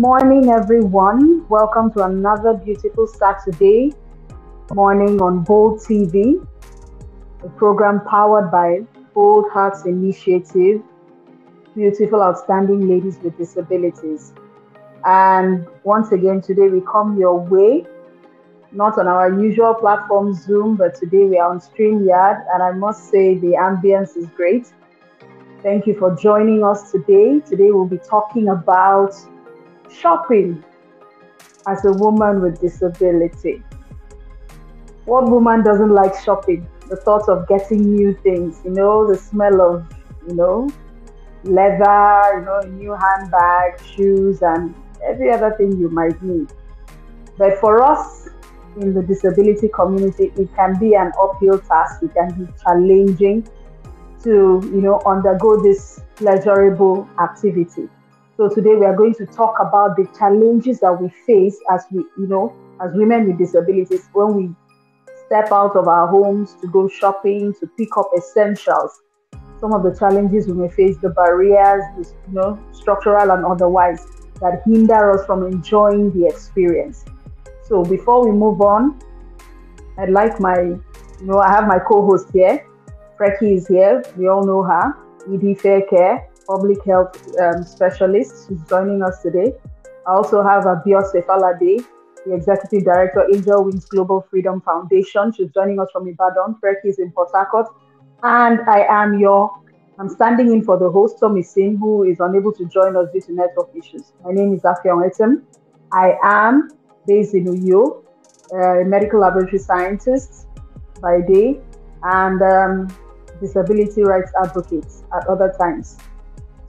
morning, everyone. Welcome to another beautiful Saturday morning on Bold TV, a program powered by Bold Hearts Initiative, beautiful, outstanding ladies with disabilities. And once again, today we come your way, not on our usual platform Zoom, but today we are on StreamYard, and I must say the ambience is great. Thank you for joining us today. Today we'll be talking about shopping as a woman with disability. What woman doesn't like shopping? The thought of getting new things, the smell of, leather, a new handbag, shoes, and every other thing you might need. But for us in the disability community, it can be an uphill task. It can be challenging to, undergo this pleasurable activity. So today we are going to talk about the challenges that we face as as women with disabilities when we step out of our homes to go shopping, to pick up essentials. Some of the challenges we may face, the barriers, structural and otherwise, that hinder us from enjoying the experience. So before we move on, I'd like I have my co-host here. Frecky is here. We all know her. ED Fair Care, public health specialist. She's joining us today. I also have Abiose Falade, the executive director, Angel Wings Global Freedom Foundation. She's joining us from Ibadan. Frecky is in Port Harcourt. And I'm standing in for the host, Tommy Singh, who is unable to join us due to network issues. My name is Afion Etem. I am based in Uyo, a medical laboratory scientist by day, and disability rights advocate at other times.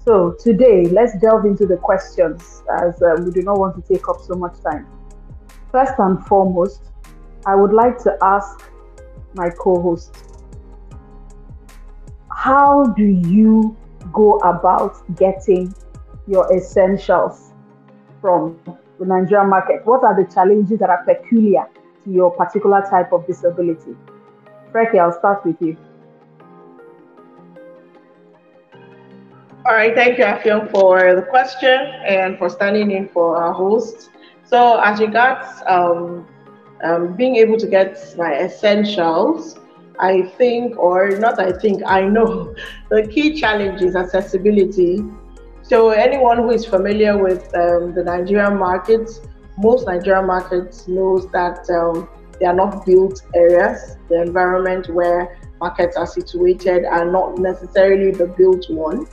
So today, let's delve into the questions as we do not want to take up so much time. First and foremost, I would like to ask my co-host, how do you go about getting your essentials from the Nigerian market? What are the challenges that are peculiar to your particular type of disability? Frecky, I'll start with you. All right, thank you, Afion, for the question and for standing in for our host. So as regards being able to get my essentials, I know the key challenge is accessibility. So anyone who is familiar with the Nigerian market, most Nigerian markets knows that they are not built areas. The environment where markets are situated are not necessarily the built one.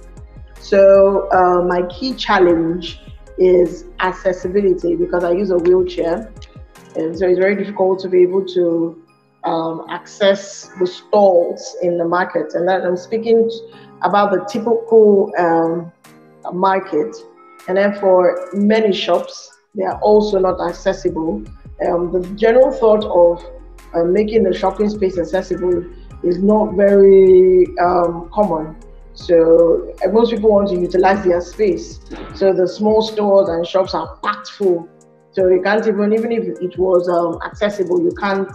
So my key challenge is accessibility because I use a wheelchair, and so it's very difficult to be able to access the stalls in the market. And that I'm speaking about the typical market. And then for many shops, they are also not accessible. The general thought of making the shopping space accessible is not very common. So most people want to utilize their space. So the small stores and shops are packed full. So you can't even if it was accessible, you can't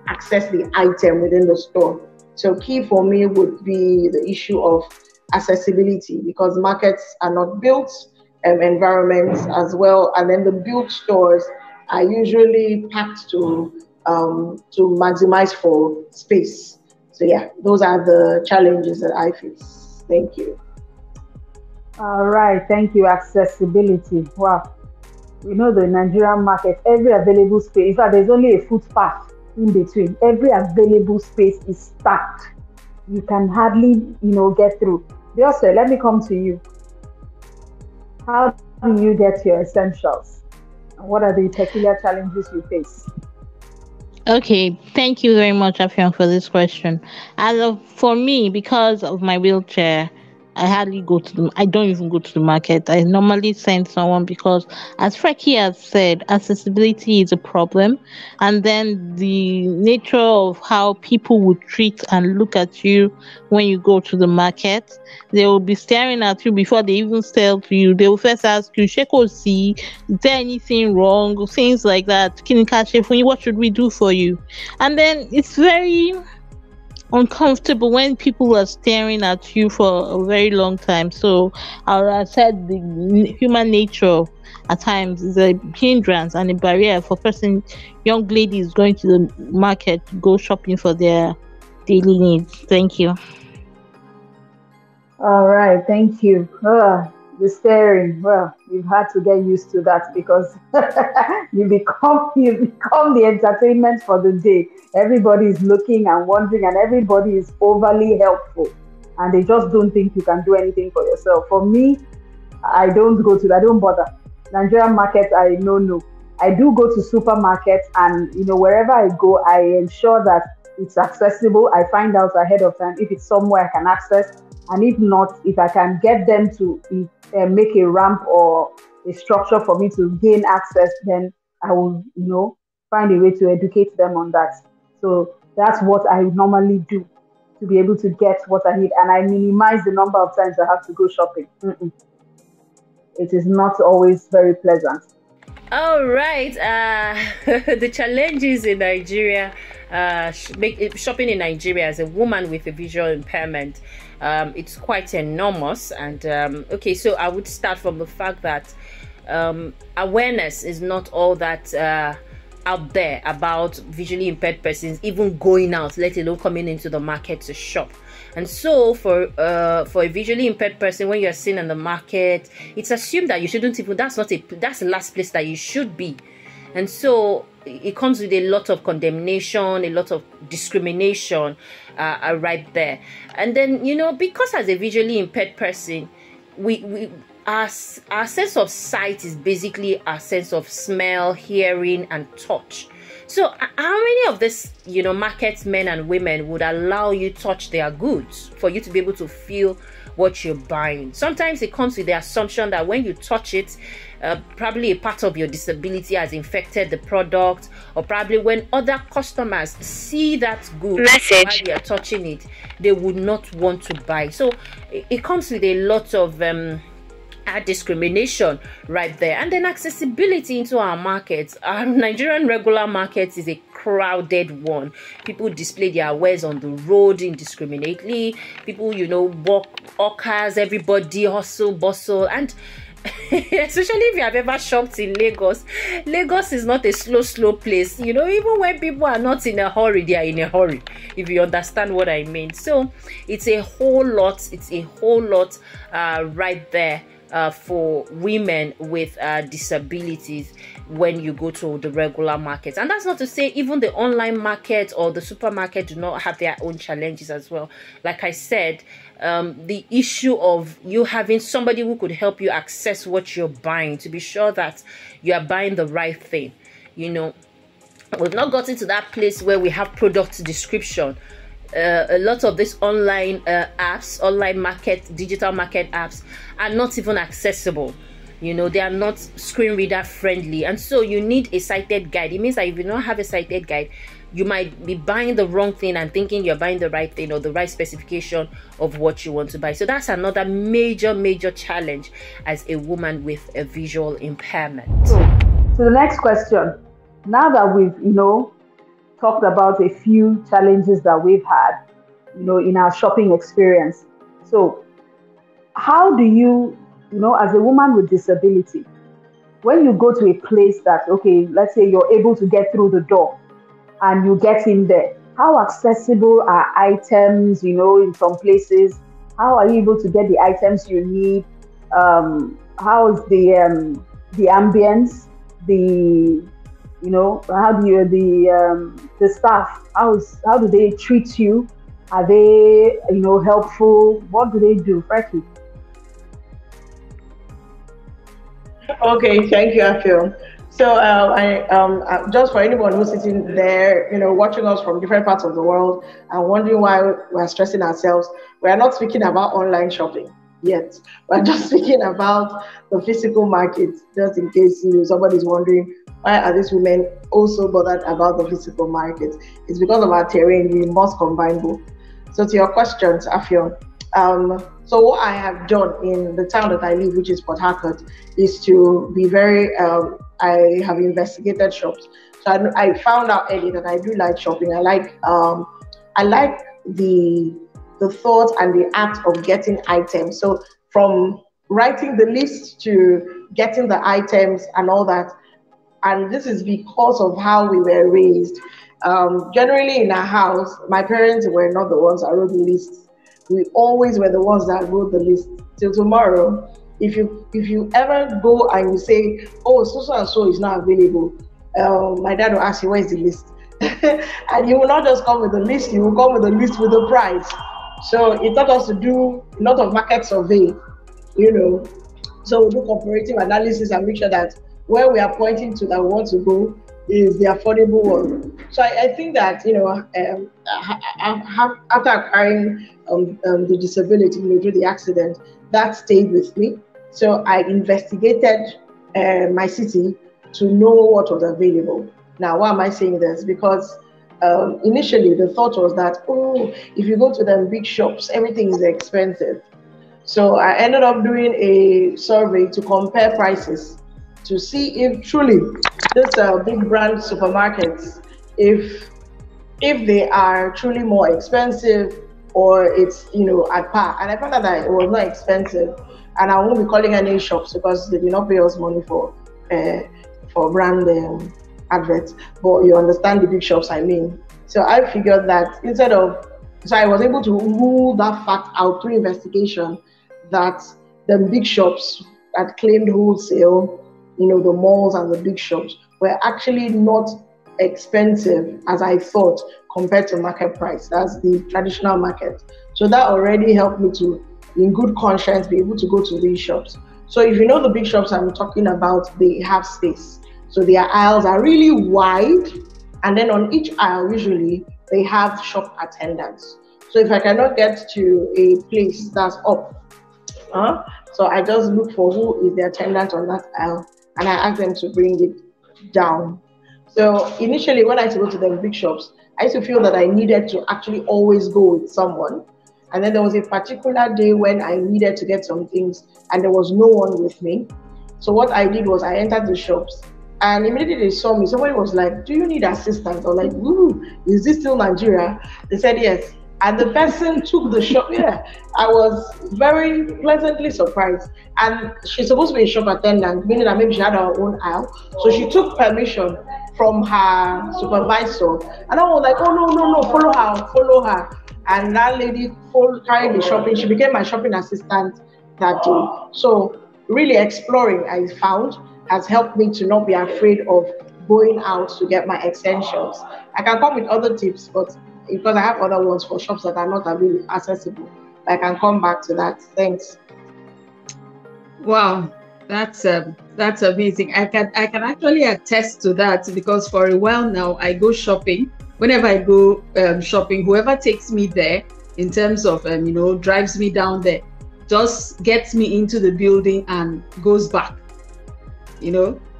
access the item within the store. So key for me would be the issue of accessibility because markets are not built, environments as well, and then the built stores are usually packed to maximize for space. So yeah, those are the challenges that I face. Thank you. All right, thank you. Accessibility. Wow. We know the Nigerian market, every available space, in fact, there's only a footpath in between. Every available space is stacked. You can hardly, get through. Biose, let me come to you. How do you get your essentials? And what are the peculiar challenges you face? Okay, thank you very much, Afion, for this question. For me, because of my wheelchair, I don't even go to the market. I normally send someone because, as Frecky has said, accessibility is a problem. And then the nature of how people would treat and look at you when you go to the market, they will be staring at you before they even sell to you. They will first ask you, Sheko, see, is there anything wrong? Things like that. What should we do for you? And then it's very uncomfortable when people are staring at you for a very long time. So I said the human nature at times is a hindrance and a barrier for person young ladies going to the market to go shopping for their daily needs. Thank you. All right, thank you. The staring. Well, you've had to get used to that because you become the entertainment for the day. Everybody is looking and wondering, and everybody is overly helpful, and they just don't think you can do anything for yourself. For me, I don't bother. Nigerian market, I know no. I do go to supermarkets and wherever I go, I ensure that it's accessible. I find out ahead of time if it's somewhere I can access, and if not, if I can get them to make a ramp or a structure for me to gain access, then I will, find a way to educate them on that. So that's what I normally do to be able to get what I need, and I minimize the number of times I have to go shopping. It is not always very pleasant. All right. The challenges in Nigeria, shopping in Nigeria as a woman with a visual impairment, it's quite enormous. And okay, so I would start from the fact that awareness is not all that out there about visually impaired persons even going out, let alone coming into the market to shop. And so for a visually impaired person, when you're seen in the market, it's assumed that you shouldn't even, that's the last place that you should be. And so it comes with a lot of condemnation, a lot of discrimination right there. And then, because as a visually impaired person, our sense of sight is basically our sense of smell, hearing, and touch. So how many of these, market men and women would allow you touch their goods for you to be able to feel what you're buying? Sometimes it comes with the assumption that when you touch it, probably a part of your disability has infected the product, or probably when other customers see that good while you're touching it, they would not want to buy. So it comes with a lot of discrimination right there. And then accessibility into our markets. Our Nigerian regular markets is a crowded one. People display their wares on the road indiscriminately. People, walk hawkers, everybody hustle, bustle, and especially if you have ever shopped in Lagos. Lagos is not a slow place. Even when people are not in a hurry, they are in a hurry, if you understand what I mean. So it's a whole lot right there for women with disabilities when you go to the regular market. And that's not to say even the online market or the supermarket do not have their own challenges as well. Like I said, the issue of you having somebody who could help you access what you're buying, to be sure that you are buying the right thing. We've not gotten to that place where we have product description. A lot of these online apps, online market, digital market apps are not even accessible. They are not screen reader friendly. And so you need a sighted guide. It means that if you don't have a sighted guide, you might be buying the wrong thing and thinking you're buying the right thing or the right specification of what you want to buy. So that's another major challenge as a woman with a visual impairment. So the next question. Now that we've, talked about a few challenges that we've had, in our shopping experience. So how do you, as a woman with disability, when you go to a place that, okay, let's say you're able to get through the door and you get in there, how accessible are items, in some places? How are you able to get the items you need? How is the ambience, how do you the staff? How do they treat you? Are they helpful? What do they do, Frankie? Okay, thank you, Afil. So, just for anyone who's sitting there, watching us from different parts of the world and wondering why we're stressing ourselves, we are not speaking about online shopping yet. We're just speaking about the physical market, just in case somebody's wondering why are these women also bothered about the physical market. It's because of our terrain. We must combine both. So, to your questions, Afil. So what I have done in the town that I live, which is Port Harcourt, is to be very, I have investigated shops. So I found out early that I do like shopping. I like the thought and the act of getting items. So from writing the list to getting the items and all that. And this is because of how we were raised. Generally in our house, my parents were not the ones that wrote the list. We always were the ones that wrote the list. Till tomorrow, if you ever go and you say, oh, so and so is not available, my dad will ask you, where's the list? And you will not just come with the list, you will come with the list with the price. So it taught us to do a lot of market survey, you know. So we do comparative analysis and make sure that where we are pointing to that we want to go is the affordable one. So I think that, after acquiring the disability, through the accident, that stayed with me. So I investigated my city to know what was available. Now, why am I saying this? Because initially the thought was that, oh, if you go to them big shops, everything is expensive. So I ended up doing a survey to compare prices to see if truly these big brand supermarkets, if they are truly more expensive or it's at par. And I found out that it was not expensive, and I won't be calling any shops because they did not pay us money for brand adverts. But you understand the big shops I mean. So I figured that so I was able to rule that fact out through investigation that the big shops that claimed wholesale, the malls and the big shops, were actually not expensive as I thought compared to market price. That's the traditional market. So that already helped me to, in good conscience, be able to go to these shops. So if you know the big shops I'm talking about, they have space. So their aisles are really wide, and then on each aisle, usually, they have shop attendants. So if I cannot get to a place that's up, so I just look for who is the attendant on that aisle, and I ask them to bring it down. So initially, when I used to go to the big shops, I used to feel that I needed to actually always go with someone. And then there was a particular day when I needed to get some things, and there was no one with me. So what I did was I entered the shops, and immediately they saw me. Somebody was like, "Do you need assistance?" Or like, "Ooh, is this still Nigeria?" They said yes. And the person took the shop. Yeah, I was very pleasantly surprised. And she's supposed to be a shop attendant, meaning that maybe she had her own aisle. So she took permission from her supervisor. And I was like, oh, no, follow her. And that lady carried the shopping. She became my shopping assistant that day. So really exploring, I found, has helped me to not be afraid of going out to get my essentials. I can come with other tips, but because I have other ones for shops that are not really accessible, I can come back to that. Thanks. Wow, that's amazing. I can actually attest to that because for a while now I go shopping. Whenever I go shopping, whoever takes me there in terms of drives me down there, just gets me into the building and goes back.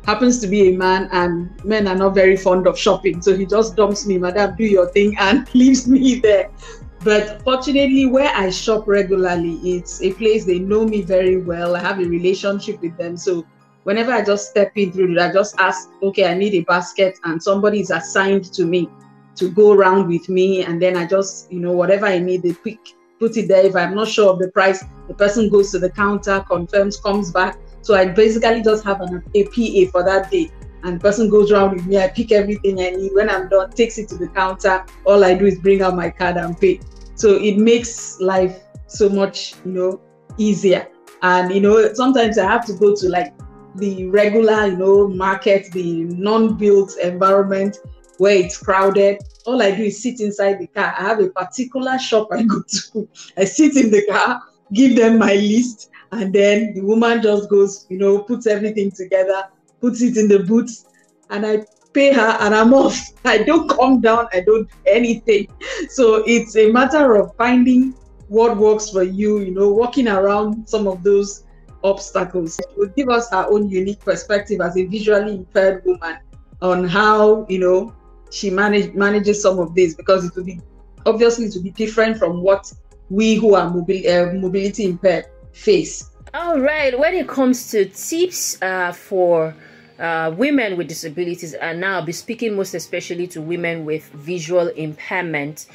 Happens to be a man, and men are not very fond of shopping, so he just dumps me, madam, do your thing, and leaves me there. But fortunately, where I shop regularly, it's a place they know me very well. I have a relationship with them. So whenever I just step in through it, I just ask, okay, I need a basket, and somebody is assigned to me to go around with me. And then I just, whatever I need, they put it there. If I'm not sure of the price, the person goes to the counter, confirms, comes back. So I basically just have a PA for that day. And the person goes around with me, I pick everything I need. When I'm done, takes it to the counter. All I do is bring out my card and pay. So it makes life so much, easier. And, sometimes I have to go to like the regular, market, the non-built environment where it's crowded. All I do is sit inside the car. I have a particular shop I go to. I sit in the car, give them my list, and then the woman just goes, puts everything together, puts it in the boots, and I pay her and I'm off. I don't come down, I don't do anything. So it's a matter of finding what works for you, walking around some of those obstacles. It will give us our own unique perspective as a visually impaired woman on how, she manages some of this, because it will be different from what we who are mobility impaired face. All right. When it comes to tips for women with disabilities, and now I'll be speaking most especially to women with visual impairment,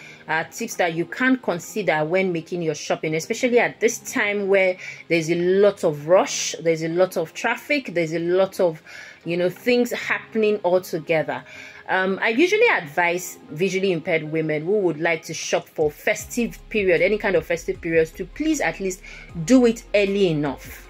tips that you can consider when making your shopping, especially at this time where there's a lot of rush, there's a lot of traffic, there's a lot of things happening all together. I usually advise visually impaired women who would like to shop for festive period, any kind of festive periods, to please at least do it early enough.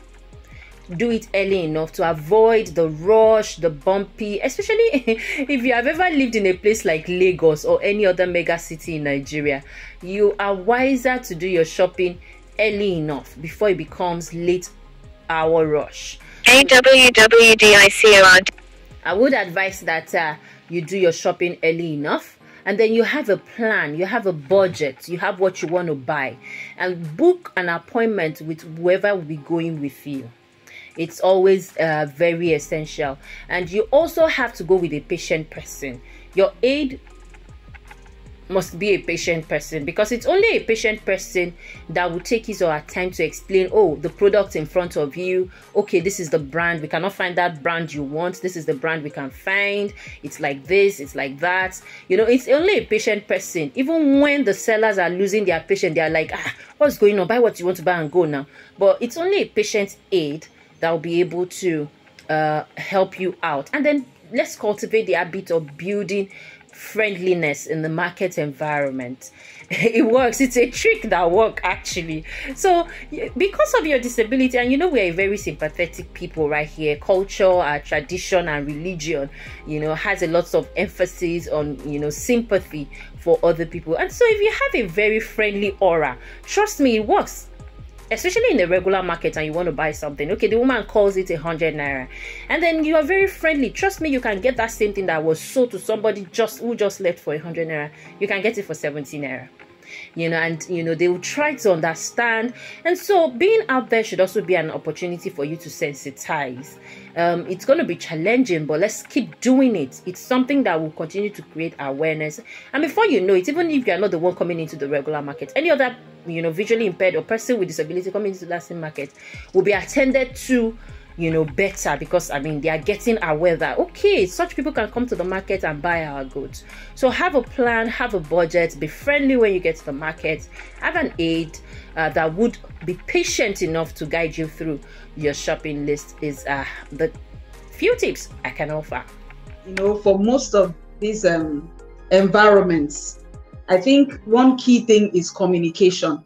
Do it early enough to avoid the rush, the bumpy, especially if you have ever lived in a place like Lagos or any other mega city in Nigeria. You are wiser to do your shopping early enough before it becomes late hour rush. AWWDICOR. I would advise that you do your shopping early enough, and then you have a plan, you have a budget, you have what you want to buy, and book an appointment with whoever will be going with you. It's always very essential. And you also have to go with a patient person. Your aide must be a patient person, because it's only a patient person that will take his or her time to explain, oh, the product in front of you, okay, this is the brand, we cannot find that brand you want, this is the brand we can find, it's like this, it's like that. It's only a patient person. Even when the sellers are losing their patient, they are like, what's going on, buy what you want to buy and go now. But it's only a patient aide that will be able to help you out. And then let's cultivate the habit of building friendliness in the market environment. It works. It's a trick that works, actually. So because of your disability, and we're a very sympathetic people right here, culture, our tradition and religion has a lot of emphasis on sympathy for other people. And so if you have a very friendly aura, trust me, it works. Especially in the regular market, and you want to buy something, okay, the woman calls it 100 naira, and then you are very friendly. Trust me, you can get that same thing that was sold to somebody who just left for 100 naira. You can get it for 70 naira. And they will try to understand. And so being out there should also be an opportunity for you to sensitize. It's going to be challenging, but let's keep doing it. It's something that will continue to create awareness, and before you know it, even if you are not the one coming into the regular market, any other visually impaired or person with disability coming into that same market will be attended to better, because they are getting aware that, okay, such people can come to the market and buy our goods. So have a plan, have a budget, be friendly when you get to the market, have an aide that would be patient enough to guide you through your shopping list. Is the few tips I can offer. For most of these environments, I think one key thing is communicating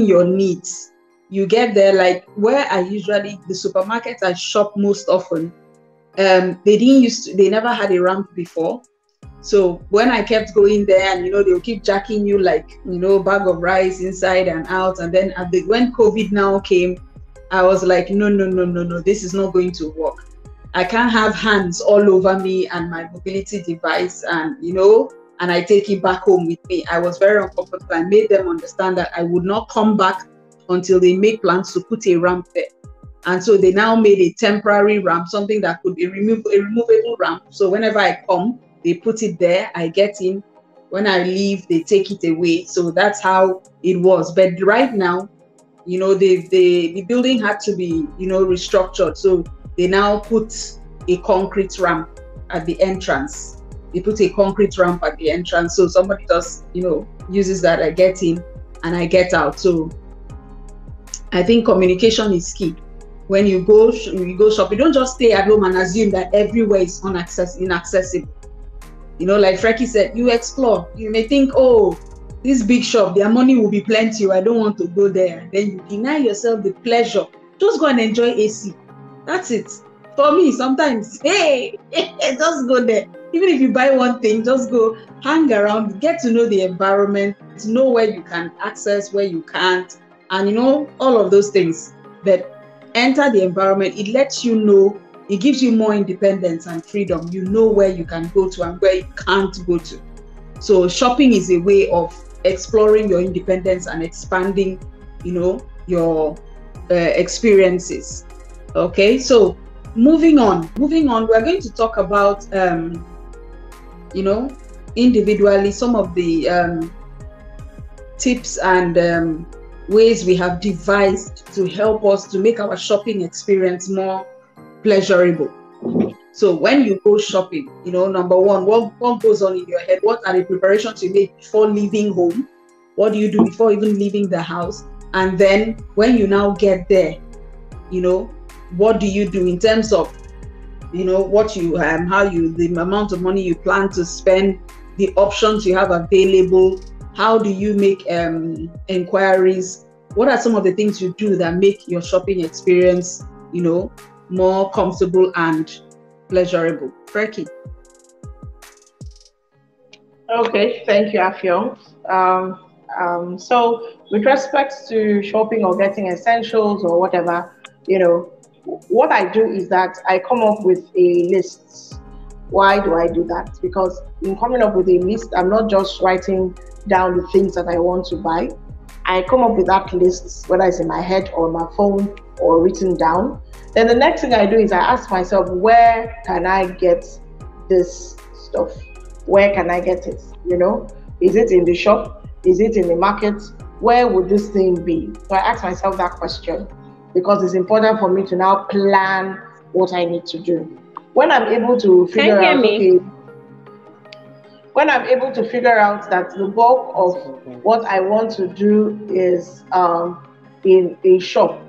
your needs. You get there, like where the supermarket I shop most often, they never had a ramp before. So when I kept going there, and they'll keep jacking you like bag of rice inside and out, and then when COVID now came, I was like, no, this is not going to work. I can't have hands all over me and my mobility device, and and I take it back home with me. I was very uncomfortable. I made them understand that I would not come back until they make plans to put a ramp there. And so they now made a temporary ramp, something that could be a removable ramp. So whenever I come, they put it there, I get in. When I leave, they take it away. So that's how it was. But right now, the building had to be, restructured. So they now put a concrete ramp at the entrance. They put a concrete ramp at the entrance. So somebody just, uses that. I get in and I get out. So I think communication is key. When you go shop, you don't just stay at home and assume that everywhere is inaccessible. Like Frankie said, you explore. You may think, oh, this big shop, their money will be plenty. I don't want to go there. Then you deny yourself the pleasure. Just go and enjoy AC. That's it. For me, sometimes, hey, just go there. Even if you buy one thing, just go hang around, get to know the environment, to know where you can access, where you can't. And all of those things that enter the environment, it lets you know, it gives you more independence and freedom. You know where you can go to and where you can't go to. So shopping is a way of exploring your independence and expanding, your experiences. Okay, so moving on, we're going to talk about, individually some of the tips and ways we have devised to help us to make our shopping experience more pleasurable. So when you go shopping, number one, what goes on in your head? What are the preparations you make before leaving home? What do you do before even leaving the house? And then when you now get there, what do you do in terms of, what you the amount of money you plan to spend, the options you have available, how do you make inquiries? What are some of the things you do that make your shopping experience, more comfortable and pleasurable? Frankie. Okay, thank you, Afio. So with respect to shopping or getting essentials or whatever, what I do is that I come up with a list. Why do I do that? Because in coming up with a list, I'm not just writing down the things that I want to buy. I come up with that list, whether it's in my head or my phone or written down. Then the next thing I do is I ask myself, where can I get this stuff? Where can I get it? Is it in the shop? Is it in the market? Where would this thing be? So I ask myself that question because it's important for me to now plan what I need to do. When I'm able to figure out, when I'm able to figure out that the bulk of what I want to do is in a shop,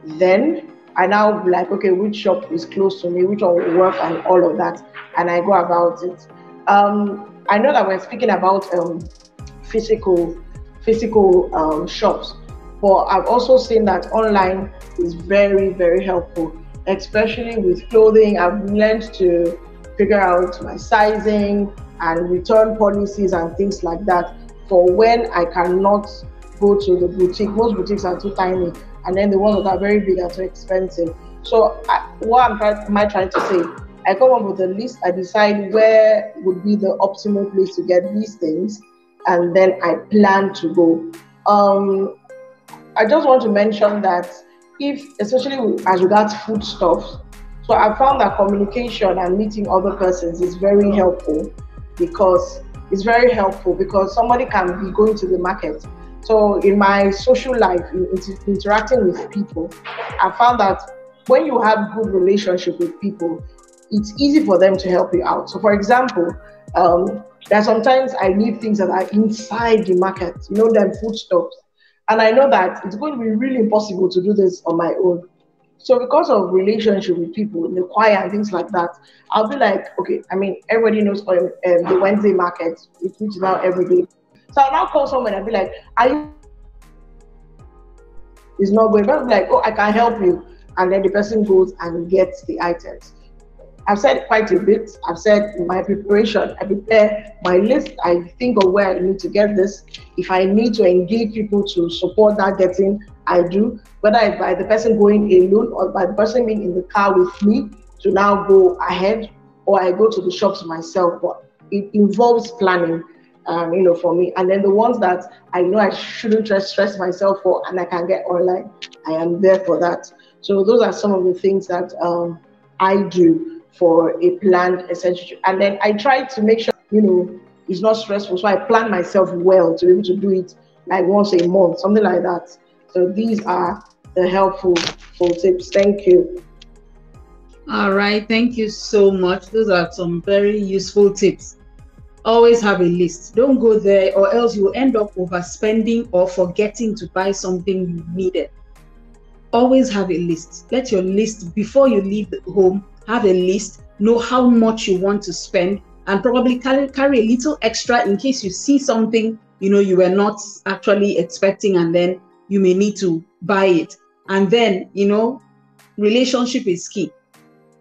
then I now be like, okay, which shop is close to me, which one will work, and all of that, and I go about it. I know that we're speaking about physical shops, but I've also seen that online is very, very helpful, especially with clothing. I've learned to figure out my sizing and return policies and things like that for when I cannot go to the boutique. Most boutiques are too tiny, and then the ones that are very big are too expensive. So what am I trying to say? I come up with a list, I decide where would be the optimal place to get these things, and then I plan to go. I just want to mention that especially as regards foodstuffs, so I found that communication and meeting other persons is very helpful because somebody can be going to the market. So in my social life, interacting with people, I found that when you have good relationship with people, it's easy for them to help you out. So for example, there are sometimes I need things that are inside the market, them foodstuffs. And I know that it's going to be really impossible to do this on my own. So because of relationship with people in the choir and things like that, I'll be like, okay, everybody knows the Wednesday market, which is now every day. So I'll now call someone and be like, are you? It's not going. But I'm like, oh, I can help you. And then the person goes and gets the items. I've said quite a bit. I've said my preparation, I prepare my list. I think of where I need to get this. If I need to engage people to support that getting, I do. Whether it's by the person going alone or by the person being in the car with me to now go ahead, or I go to the shops myself. But it involves planning, for me. And then the ones that I know I shouldn't stress myself for and I can get online, I am there for that. So those are some of the things that I do for a planned essential. And then I try to make sure, it's not stressful. So I plan myself well to be able to do it like once a month, something like that. So these are the helpful tips. Thank you. All right. Thank you so much. Those are some very useful tips. Always have a list. Don't go there or else you will end up overspending or forgetting to buy something you needed. Always have a list. Get your list before you leave home. Have a list, know how much you want to spend, and probably carry a little extra in case you see something you were not actually expecting, and then you may need to buy it. And then relationship is key.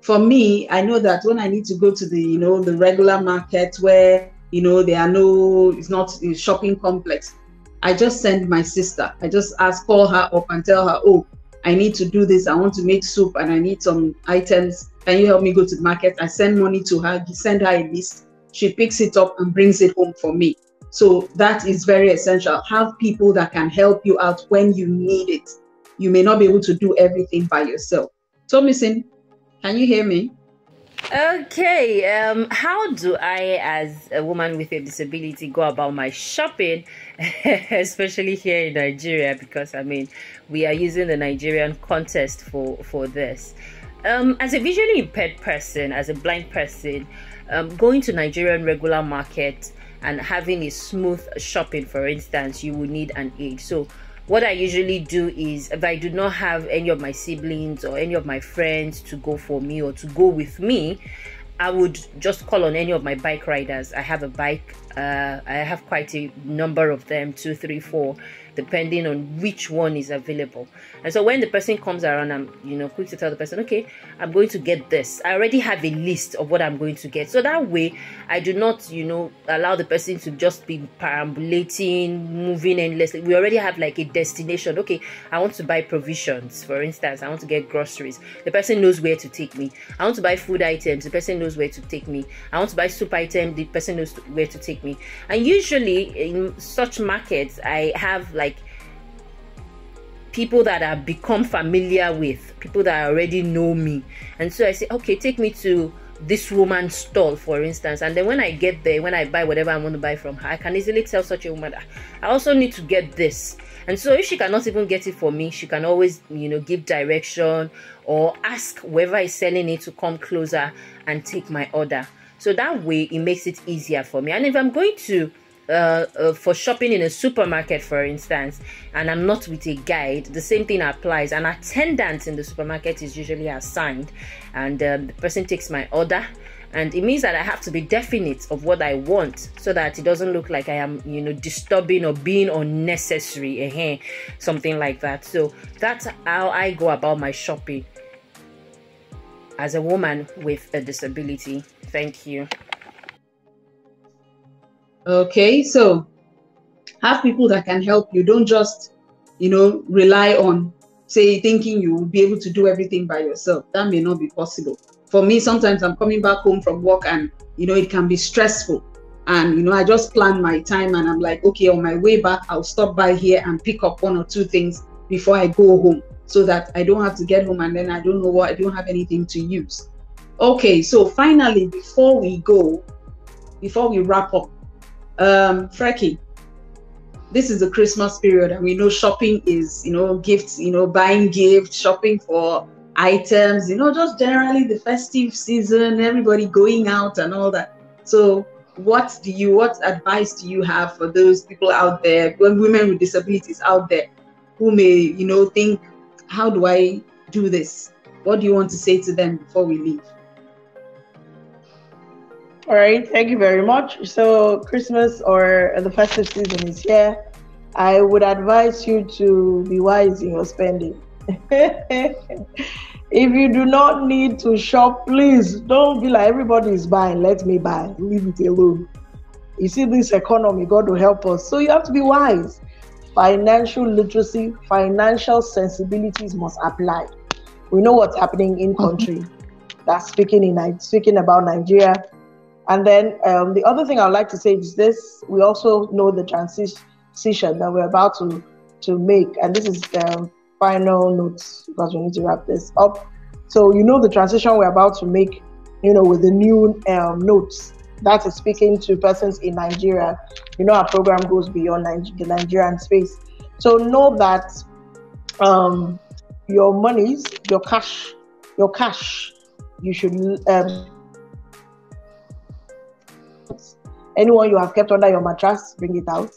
For me, I know that when I need to go to the the regular market where it's not a shopping complex, I just send my sister. I just call her up and tell her, oh, I need to do this. I want to make soup and I need some items. Can you help me go to the market? I send money to her, send her a list. She picks it up and brings it home for me. So that is very essential. Have people that can help you out when you need it. You may not be able to do everything by yourself. Thomason, can you hear me? Okay, how do I, as a woman with a disability, go about my shopping, especially here in Nigeria? Because we are using the Nigerian context for this. As a visually impaired person, as a blind person, going to Nigerian regular market and having a smooth shopping, for instance, you will need an aid. So what I usually do is, if I do not have any of my siblings or any of my friends to go for me or to go with me, I would just call on any of my bike riders. I have a bike. I have quite a number of them, 2, 3, 4, depending on which one is available. And so when the person comes around, I'm quick to tell the person, okay, I'm going to get this. I already have a list of what I'm going to get. So that way, I do not, allow the person to just be perambulating, moving endlessly. We already have like a destination. Okay, I want to buy provisions, for instance. I want to get groceries. The person knows where to take me. I want to buy food items. The person knows where to take me. I want to buy soup items. The person knows where to take me. And usually in such markets, I have like people that I've become familiar with, people that already know me. And so I say, okay, take me to this woman's stall, for instance. And then when I get there, when I buy whatever I want to buy from her, I can easily tell such a woman that I also need to get this. And so if she cannot even get it for me, she can always, give direction or ask whoever is selling it to come closer and take my order. So that way it makes it easier for me. And if I'm going to for shopping in a supermarket, for instance, and I'm not with a guide, the same thing applies. An attendant in the supermarket is usually assigned, and the person takes my order, and it means that I have to be definite of what I want so that it doesn't look like I am, disturbing or being unnecessary, something like that. So that's how I go about my shopping as a woman with a disability. Thank you. Okay, so have people that can help you. Don't just, rely on, say, thinking you will be able to do everything by yourself. That may not be possible. For me, sometimes I'm coming back home from work and, it can be stressful. And, I just plan my time and I'm like, okay, on my way back, I'll stop by here and pick up 1 or 2 things before I go home so that I don't have to get home and then I don't have anything to use. Okay, so finally, before we wrap up, Freki, this is the Christmas period and we know shopping is, gifts, buying gifts, shopping for items, just generally the festive season, everybody going out and all that. So what advice do you have for those people out there, women with disabilities out there who may, think, how do I do this? What do you want to say to them before we leave? All right, thank you very much. So Christmas or the festive season is here. I would advise you to be wise in your spending. If you do not need to shop, please don't be like everybody is buying, let me buy, leave it alone. You see this economy, God will help us. So you have to be wise. Financial literacy, financial sensibilities must apply. We know what's happening in country. That's speaking about Nigeria. And then the other thing I would like to say is this: we also know the transition that we're about to make, and this is the final notes because we need to wrap this up. So the transition we're about to make, with the new notes that is speaking to persons in Nigeria. Our program goes beyond the Nigerian space. So know that your monies, your cash, you should anyone you have kept under your mattress, bring it out.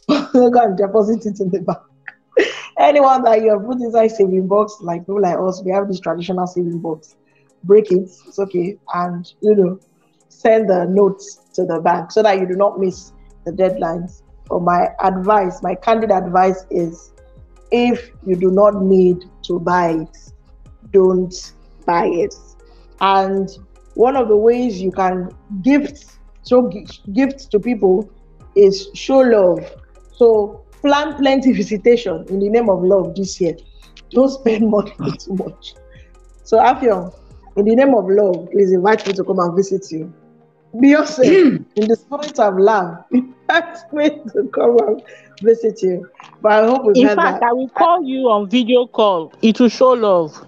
Go and deposit it in the bank. Anyone that you have put inside saving box, like people like us, we have this traditional saving box. Break it, it's okay, and send the notes to the bank so that you do not miss the deadlines. But my candid advice is, if you do not need to buy it, don't buy it. And one of the ways you can show gifts to people is show love. So plan plenty visitation in the name of love this year. Don't spend money too much. So Afion, in the name of love, please invite me to come and visit you. Beyonce, in the spirit of love, invite me to come and visit you. But I hope we've In fact, I will call you on video call. It will show love.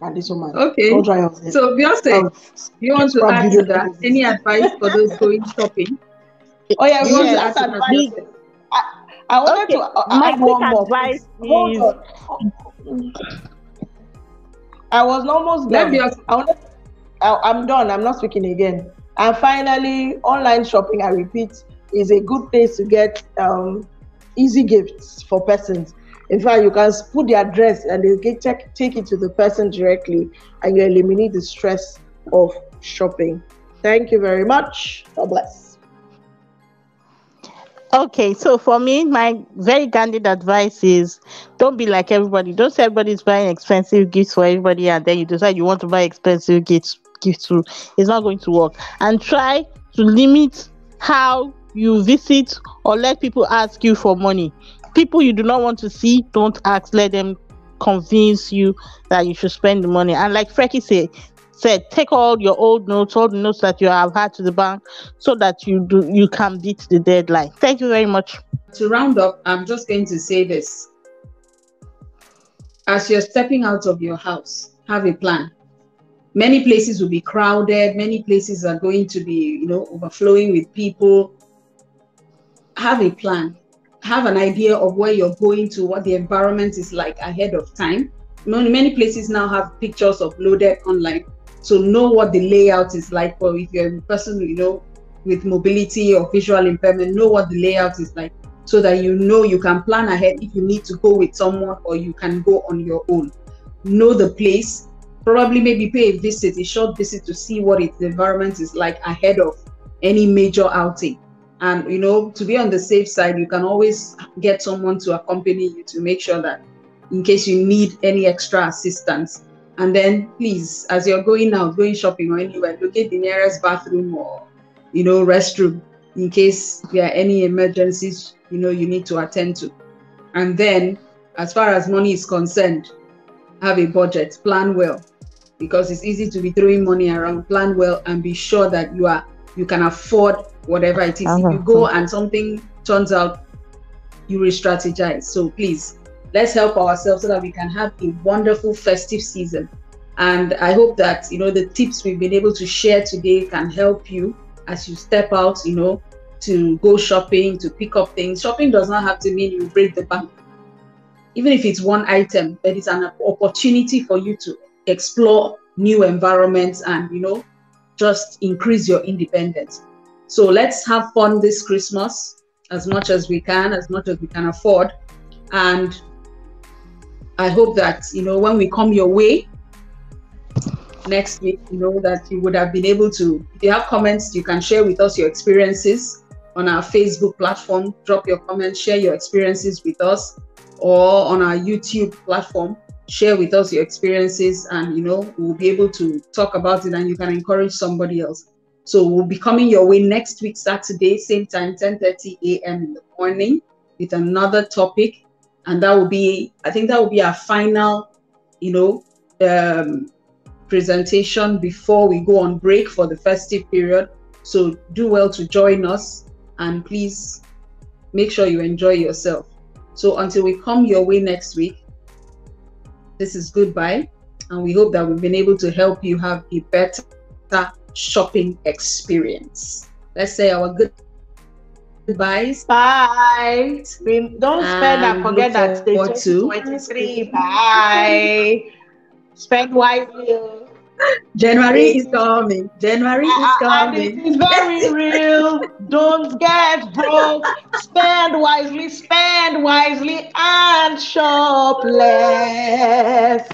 And this woman. Okay. So Beyonce, you want to add to that? Any advice for those going shopping? Oh yeah, you want to add to that? I wanted to my add one more. advice Hold is on. I was almost Let me done. ask. I'm done. I'm not speaking again. And finally, online shopping, I repeat, is a good place to get easy gifts for persons. In fact, you can put the address and they take it to the person directly, and you eliminate the stress of shopping. Thank you very much. God bless. Okay, so for me, my very candid advice is don't be like everybody. Don't say everybody's buying expensive gifts for everybody and then you decide you want to buy expensive gifts too. It's not going to work. And try to limit how you visit or let people ask you for money. People you do not want to see, don't ask, let them convince you that you should spend the money. And like Frecky said, take all your old notes, all the notes that you have had to the bank so that you can beat the deadline. Thank you very much. To round up, I'm just going to say this. As you're stepping out of your house, have a plan. Many places will be crowded. Many places are going to be, overflowing with people. Have a plan. Have an idea of where you're going to, what the environment is like ahead of time. Many places now have pictures uploaded online. So know what the layout is like. For if you're a person, with mobility or visual impairment, know what the layout is like so that you can plan ahead if you need to go with someone or you can go on your own. Know the place. Probably maybe pay a short visit to see what the environment is like ahead of any major outing. And, to be on the safe side, you can always get someone to accompany you to make sure that in case you need any extra assistance. And then please, as you're going out, going shopping or anywhere, locate the nearest bathroom or, restroom in case there are any emergencies, you need to attend to. And then as far as money is concerned, have a budget, plan well, because it's easy to be throwing money around. Plan well and be sure that you can afford whatever it is. If you go and something turns out, you re-strategize. So please, let's help ourselves so that we can have a wonderful festive season. And I hope that, the tips we've been able to share today can help you as you step out, to go shopping, to pick up things. Shopping does not have to mean you break the bank. Even if it's one item, but it's an opportunity for you to explore new environments and, just increase your independence. So let's have fun this Christmas as much as we can afford. And I hope that, when we come your way next week, that you would have been able to, if you have comments, you can share with us your experiences on our Facebook platform. Drop your comments, share your experiences with us, or on our YouTube platform, share with us your experiences, and we'll be able to talk about it and you can encourage somebody else. So we'll be coming your way next week, Saturday, same time, 10:30 a.m. in the morning with another topic. And that will be our final, presentation before we go on break for the festive period. So do well to join us and please make sure you enjoy yourself. So until we come your way next week, this is goodbye. And we hope that we've been able to help you have a better shopping experience. Let's say our goodbyes. Bye. Don't spend and forget that day 2023. Bye. Spend wisely. January is coming. January is coming. And it is very real. Don't get broke. Spend wisely, and shop less.